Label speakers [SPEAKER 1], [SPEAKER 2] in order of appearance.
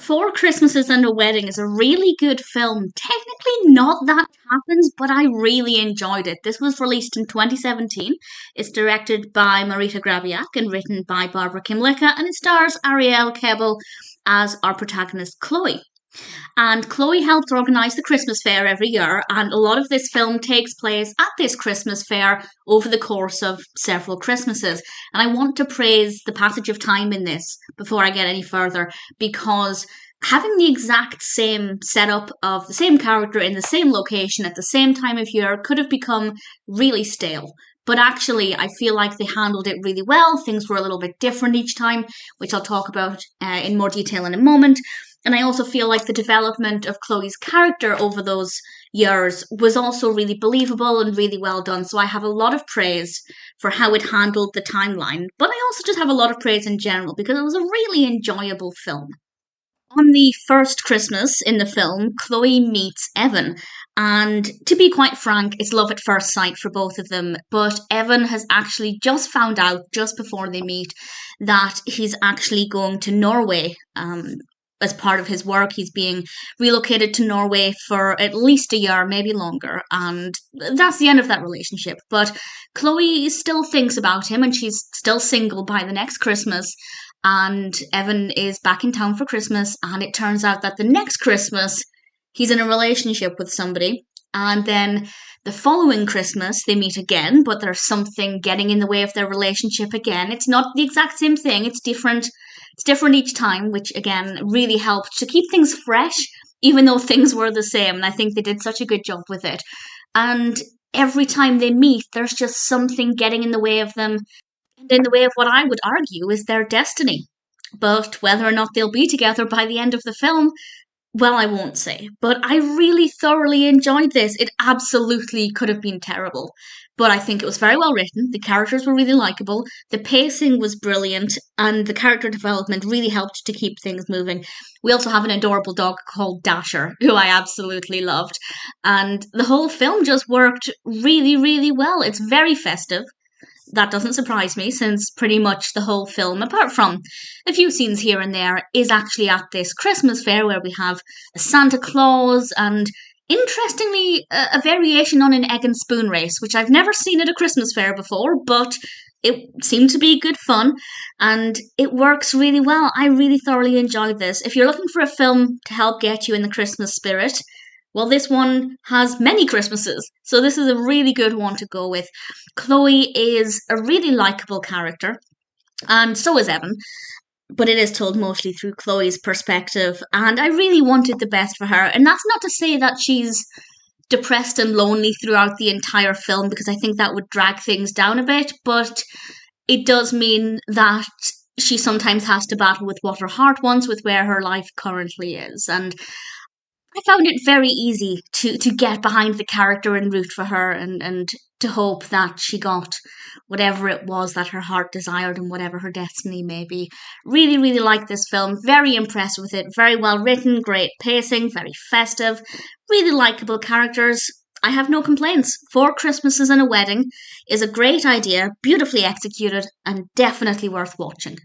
[SPEAKER 1] Four Christmases and a Wedding is a really good film. Technically, not that happens, but I really enjoyed it. This was released in 2017. It's directed by Marita Grabiak and written by Barbara Kymlicka, and it stars Arielle Kebbel as our protagonist, Chloe. And Chloe helped organise the Christmas fair every year, and a lot of this film takes place at this Christmas fair over the course of several Christmases. And I want to praise the passage of time in this before I get any further, because having the exact same setup of the same character in the same location at the same time of year could have become really stale. But actually, I feel like they handled it really well. Things were a little bit different each time, which I'll talk about in more detail in a moment. And I also feel like the development of Chloe's character over those years was also really believable and really well done. So I have a lot of praise for how it handled the timeline. But I also just have a lot of praise in general because it was a really enjoyable film. On the first Christmas in the film, Chloe meets Evan. And to be quite frank, it's love at first sight for both of them. But Evan has actually just found out, just before they meet, that he's actually going to Norway as part of his work. He's being relocated to Norway for at least a year, maybe longer. And that's the end of that relationship. But Chloe still thinks about him, and she's still single by the next Christmas. And Evan is back in town for Christmas, and it turns out that the next Christmas, he's in a relationship with somebody. And then the following Christmas, they meet again, but there's something getting in the way of their relationship again. It's not the exact same thing. It's different. It's different each time, which again really helped to keep things fresh, even though things were the same. And I think they did such a good job with it. And every time they meet, there's just something getting in the way of them, and in the way of what I would argue is their destiny. But whether or not they'll be together by the end of the film, well, I won't say. But I really thoroughly enjoyed this. It absolutely could have been terrible. But I think it was very well written. The characters were really likable. The pacing was brilliant. And the character development really helped to keep things moving. We also have an adorable dog called Dasher, who I absolutely loved. And the whole film just worked really, really well. It's very festive. That doesn't surprise me, since pretty much the whole film, apart from a few scenes here and there, is actually at this Christmas fair where we have a Santa Claus and, interestingly, a variation on an egg and spoon race, which I've never seen at a Christmas fair before, but it seemed to be good fun, and it works really well. I really thoroughly enjoyed this. If you're looking for a film to help get you in the Christmas spirit, well, this one has many Christmases, so this is a really good one to go with. Chloe is a really likeable character, and so is Evan, but it is told mostly through Chloe's perspective, and I really wanted the best for her. And that's not to say that she's depressed and lonely throughout the entire film, because I think that would drag things down a bit, but it does mean that she sometimes has to battle with what her heart wants, with where her life currently is, and I found it very easy to get behind the character and root for her, and to hope that she got whatever it was that her heart desired and whatever her destiny may be. Really, really liked this film. Very impressed with it. Very well written, great pacing, very festive, really likeable characters. I have no complaints. Four Christmases and a Wedding is a great idea, beautifully executed, and definitely worth watching.